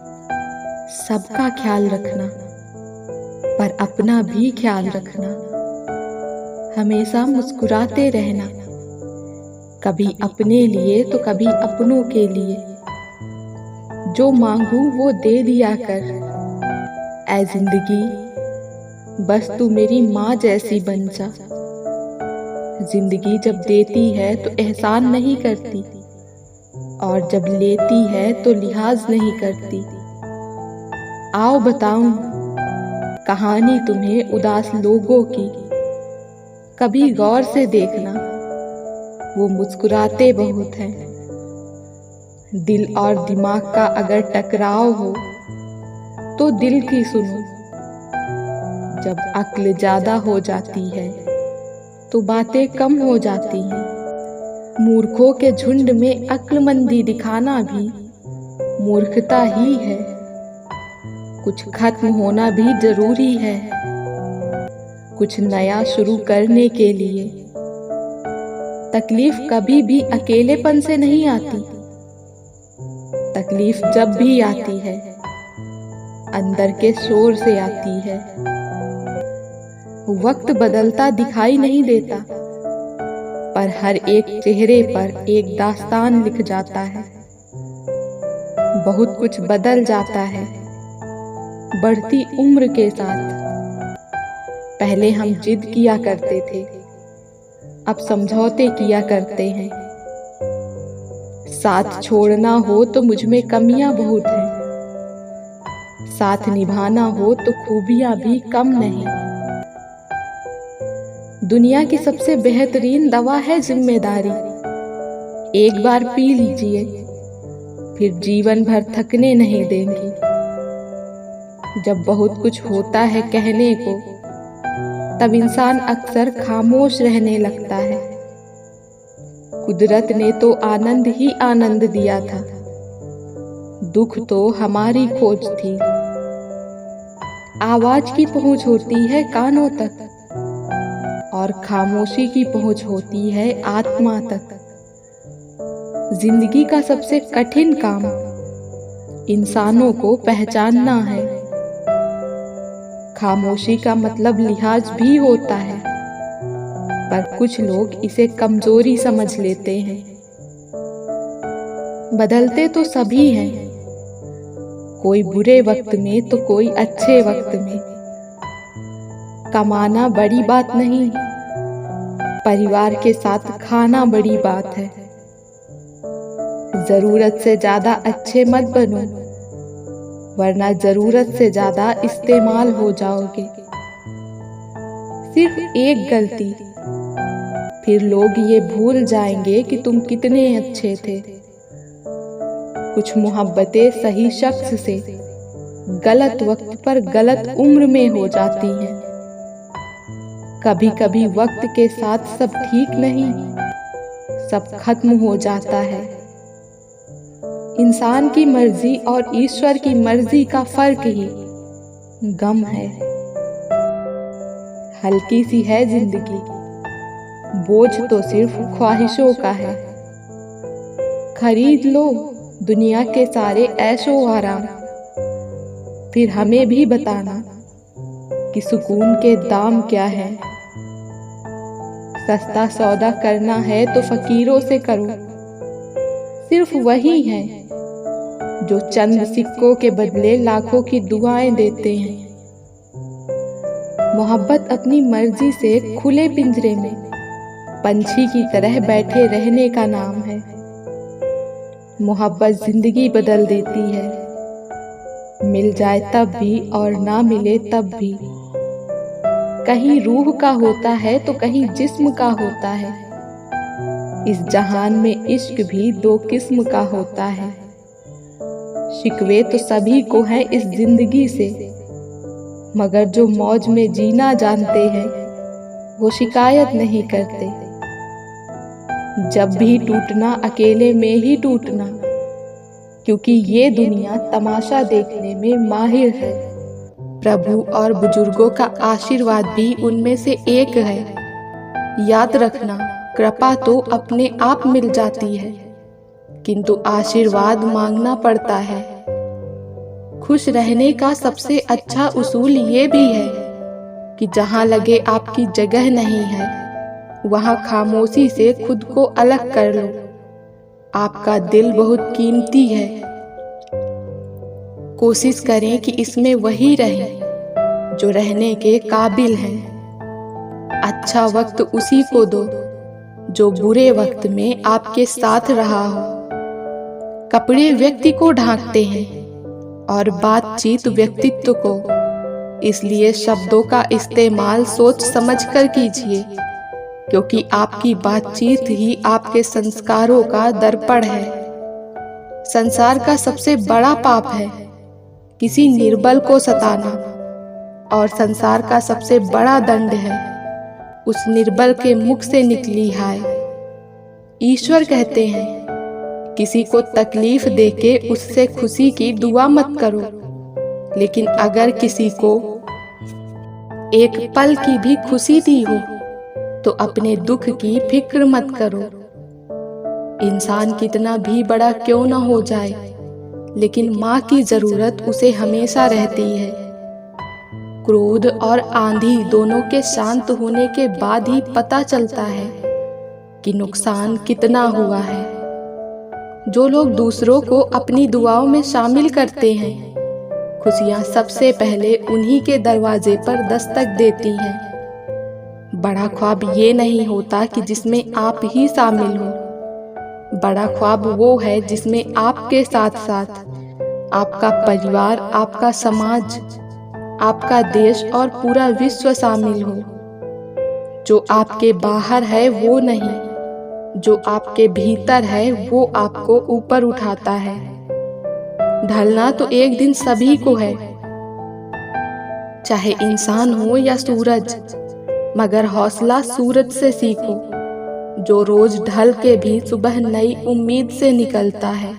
सबका ख्याल रखना, पर अपना भी ख्याल रखना। हमेशा मुस्कुराते रहना, कभी अपने लिए तो कभी अपनों के लिए। जो मांगू वो दे दिया कर, ऐ जिंदगी बस तू मेरी माँ जैसी बन जा। जिंदगी जब देती है तो एहसान नहीं करती, और जब लेती है तो लिहाज नहीं करती। आओ बताऊं कहानी तुम्हें उदास लोगों की, कभी गौर से देखना वो मुस्कुराते बहुत हैं। दिल और दिमाग का अगर टकराव हो तो दिल की सुनो। जब अक्ल ज्यादा हो जाती है तो बातें कम हो जाती हैं। मूर्खों के झुंड में अक्लमंदी दिखाना भी मूर्खता ही है। कुछ खत्म होना भी जरूरी है, कुछ नया शुरू करने के लिए। तकलीफ कभी भी अकेलेपन से नहीं आती, तकलीफ जब भी आती है अंदर के शोर से आती है। वक्त बदलता दिखाई नहीं देता, पर हर एक चेहरे पर एक दास्तान लिख जाता है। बहुत कुछ बदल जाता है बढ़ती उम्र के साथ। पहले हम जिद किया करते थे, अब समझौते किया करते हैं। साथ छोड़ना हो तो मुझ में कमियां बहुत हैं, साथ निभाना हो तो खूबियां भी कम नहीं। दुनिया की सबसे बेहतरीन दवा है जिम्मेदारी। एक बार पी लीजिए, फिर जीवन भर थकने नहीं देंगी। जब बहुत कुछ होता है कहने को, तब इंसान अक्सर खामोश रहने लगता है। कुदरत ने तो आनंद ही आनंद दिया था, दुख तो हमारी खोज थी। आवाज की पहुंच होती है कानों तक, और खामोशी की पहुंच होती है आत्मा तक। जिंदगी का सबसे कठिन काम इंसानों को पहचानना है। खामोशी का मतलब लिहाज भी होता है, पर कुछ लोग इसे कमजोरी समझ लेते हैं। बदलते तो सभी हैं, कोई बुरे वक्त में तो कोई अच्छे वक्त में। कमाना बड़ी बात नहीं, परिवार के साथ खाना बड़ी बात है। जरूरत से ज्यादा अच्छे मत बनो, वरना जरूरत से ज्यादा इस्तेमाल हो जाओगे। सिर्फ एक गलती, फिर लोग ये भूल जाएंगे कि तुम कितने अच्छे थे। कुछ मोहब्बतें सही शख्स से गलत वक्त पर गलत उम्र में हो जाती हैं। कभी कभी वक्त के साथ सब ठीक नहीं, सब खत्म हो जाता है। इंसान की मर्जी और ईश्वर की मर्जी का फर्क ही गम है। हल्की सी है जिंदगी, बोझ तो सिर्फ ख्वाहिशों का है। खरीद लो दुनिया के सारे ऐशो आराम, फिर हमें भी बताना कि सुकून के दाम क्या है। सस्ता सौदा करना है तो फकीरों से करो, सिर्फ वही है जो चंद सिक्कों के बदले लाखों की दुआएं देते हैं। मोहब्बत अपनी मर्जी से खुले पिंजरे में पंछी की तरह बैठे रहने का नाम है। मोहब्बत जिंदगी बदल देती है, मिल जाए तब भी और ना मिले तब भी। कहीं रूह का होता है तो कहीं जिस्म का होता है। इस जहान में इश्क भी दो किस्म का होता है। शिकवे तो सभी को हैं इस जिंदगी से, मगर जो मौज में जीना जानते हैं वो शिकायत नहीं करते। जब भी टूटना अकेले में ही टूटना, क्योंकि ये दुनिया तमाशा देखने में माहिर है। प्रभु और बुजुर्गों का आशीर्वाद भी उनमें से एक है। याद रखना, कृपा तो अपने आप मिल जाती है, किंतु आशीर्वाद मांगना पड़ता है। खुश रहने का सबसे अच्छा उसूल ये भी है कि जहाँ लगे आपकी जगह नहीं है, वहाँ खामोशी से खुद को अलग कर लो। आपका दिल बहुत कीमती है। कोशिश करें कि इसमें वही रहें जो रहने के काबिल हैं। अच्छा वक्त उसी को दो जो बुरे वक्त में आपके साथ रहा हो। कपड़े व्यक्ति को ढांकते हैं और बातचीत व्यक्तित्व को, इसलिए शब्दों का इस्तेमाल सोच समझकर कीजिए, क्योंकि आपकी बातचीत ही आपके संस्कारों का दर्पण है। संसार का सबसे बड़ा पाप है किसी निर्बल को सताना, और संसार का सबसे बड़ा दंड है उस निर्बल के मुख से निकली हाय। ईश्वर कहते हैं, किसी को तकलीफ देके उससे खुशी की दुआ मत करो, लेकिन अगर किसी को एक पल की भी खुशी दी हो तो अपने दुख की फिक्र मत करो। इंसान कितना भी बड़ा क्यों न हो जाए, लेकिन माँ की जरूरत उसे हमेशा रहती है। क्रोध और आंधी दोनों के शांत होने के बाद ही पता चलता है कि नुकसान कितना हुआ है। जो लोग दूसरों को अपनी दुआओं में शामिल करते हैं, खुशियां सबसे पहले उन्हीं के दरवाजे पर दस्तक देती हैं। बड़ा ख्वाब ये नहीं होता कि जिसमें आप ही शामिल हो। बड़ा ख्वाब वो है जिसमें आपके साथ साथ आपका परिवार, आपका समाज, आपका देश और पूरा विश्व शामिल हो। जो आपके बाहर है वो नहीं, जो आपके भीतर है वो आपको ऊपर उठाता है। ढलना तो एक दिन सभी को है, चाहे इंसान हो या सूरज, मगर हौसला सूरज से सीखो, जो रोज ढल के भी सुबह नई उम्मीद से निकलता है।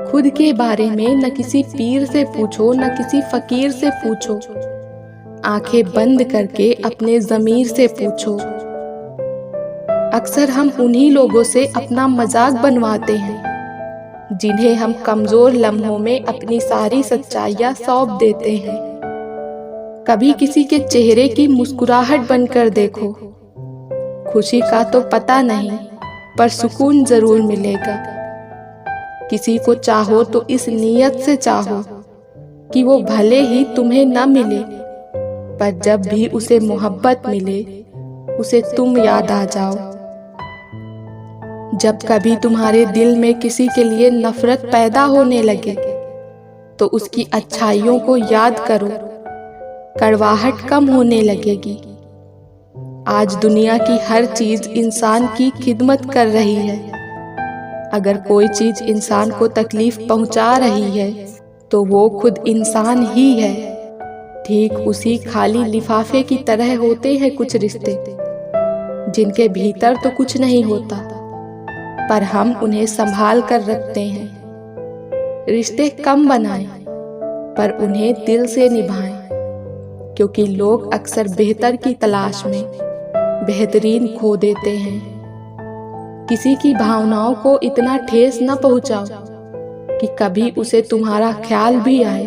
खुद के बारे में न किसी पीर से पूछो, न किसी फकीर से पूछो। आंखें बंद करके अपने ज़मीर से पूछो। अक्सर हम उन्हीं लोगों से अपना मजाक बनवाते हैं जिन्हें हम कमजोर लम्हों में अपनी सारी सच्चाइयां सौंप देते हैं। कभी किसी के चेहरे की मुस्कुराहट बनकर देखो। खुशी का तो पता नहीं, पर सुकून जरूर मिलेगा। किसी को चाहो तो इस नीयत से चाहो कि वो भले ही तुम्हें न मिले, पर जब भी उसे मोहब्बत मिले उसे तुम याद आ जाओ। जब कभी तुम्हारे दिल में किसी के लिए नफरत पैदा होने लगे तो उसकी अच्छाइयों को याद करो, कड़वाहट कम होने लगेगी। आज दुनिया की हर चीज इंसान की खिदमत कर रही है। अगर कोई चीज इंसान को तकलीफ पहुंचा रही है तो वो खुद इंसान ही है। ठीक उसी खाली लिफाफे की तरह होते हैं कुछ रिश्ते, जिनके भीतर तो कुछ नहीं होता, पर हम उन्हें संभाल कर रखते हैं। रिश्ते कम बनाएं, पर उन्हें दिल से निभाएं, क्योंकि लोग अक्सर बेहतर की तलाश में बेहतरीन खो देते हैं। किसी की भावनाओं को इतना ठेस न पहुंचाओ कि कभी उसे तुम्हारा ख्याल भी आए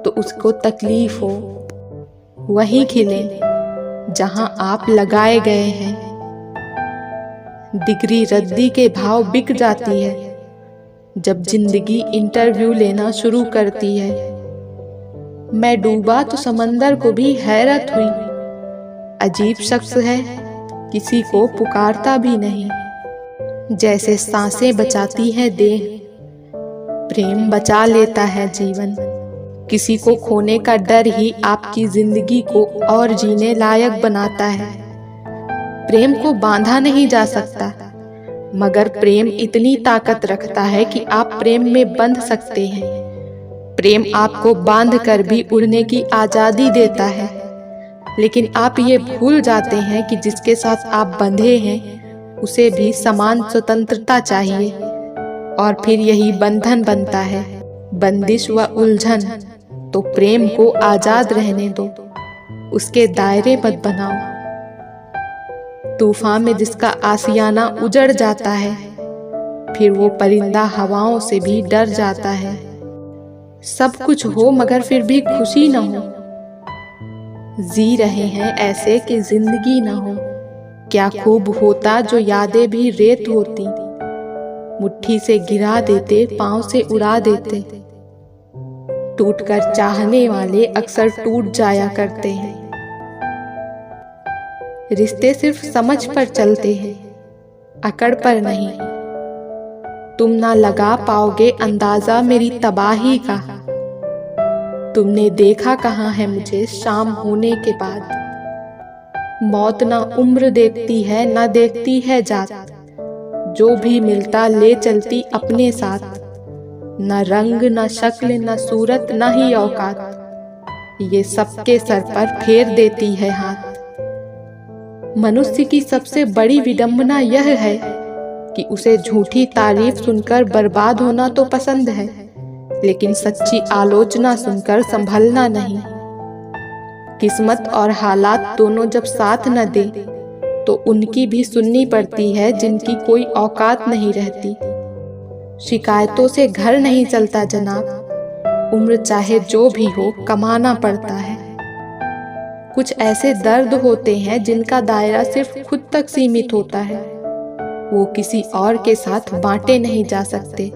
तो उसको तकलीफ हो। वहीं खिले जहां आप लगाए गए हैं। डिग्री रद्दी के भाव बिक जाती है जब जिंदगी इंटरव्यू लेना शुरू करती है। मैं डूबा तो समंदर को भी हैरत हुई। अजीब शख्स है, किसी को पुकारता भी नहीं। जैसे सांसें बचाती है देह, प्रेम बचा लेता है जीवन। किसी को खोने का डर ही आपकी जिंदगी को और जीने लायक बनाता है। प्रेम को बांधा नहीं जा सकता, मगर प्रेम इतनी ताकत रखता है कि आप प्रेम में बंध सकते हैं। प्रेम आपको बांध कर भी उड़ने की आजादी देता है, लेकिन आप ये भूल जाते हैं कि जिसके साथ आप बंधे हैं उसे भी समान स्वतंत्रता चाहिए, और फिर यही बंधन बनता है बंदिश व उलझन। तो प्रेम को आजाद रहने दो, उसके दायरे मत बनाओ। तूफान में जिसका आशियाना उजड़ जाता है, फिर वो परिंदा हवाओं से भी डर जाता है। सब कुछ हो मगर फिर भी खुशी न हो। जी रहे हैं ऐसे कि जिंदगी न हो। क्या खूब होता जो यादें भी रेत होती, मुट्ठी से गिरा देते, पांव से उड़ा देते। टूटकर चाहने वाले अक्सर टूट जाया करते हैं। रिश्ते सिर्फ समझ पर चलते हैं, अकड़ पर नहीं। तुम ना लगा पाओगे अंदाजा मेरी तबाही का। तुमने देखा कहाँ है मुझे शाम होने के बाद। मौत ना उम्र देखती है ना देखती है जात, जो भी मिलता ले चलती अपने साथ। न रंग न शक्ल न सूरत न ही औकात, ये सबके सर पर फेर देती है हाथ। मनुष्य की सबसे बड़ी विडंबना यह है कि उसे झूठी तारीफ सुनकर बर्बाद होना तो पसंद है, लेकिन सच्ची आलोचना सुनकर संभलना नहीं। किस्मत और हालात दोनों जब साथ न दे तो उनकी भी सुननी पड़ती है जिनकी कोई औकात नहीं रहती। शिकायतों से घर नहीं चलता जनाब, उम्र चाहे जो भी हो कमाना पड़ता है। कुछ ऐसे दर्द होते हैं जिनका दायरा सिर्फ खुद तक सीमित होता है, वो किसी और के साथ बांटे नहीं जा सकते।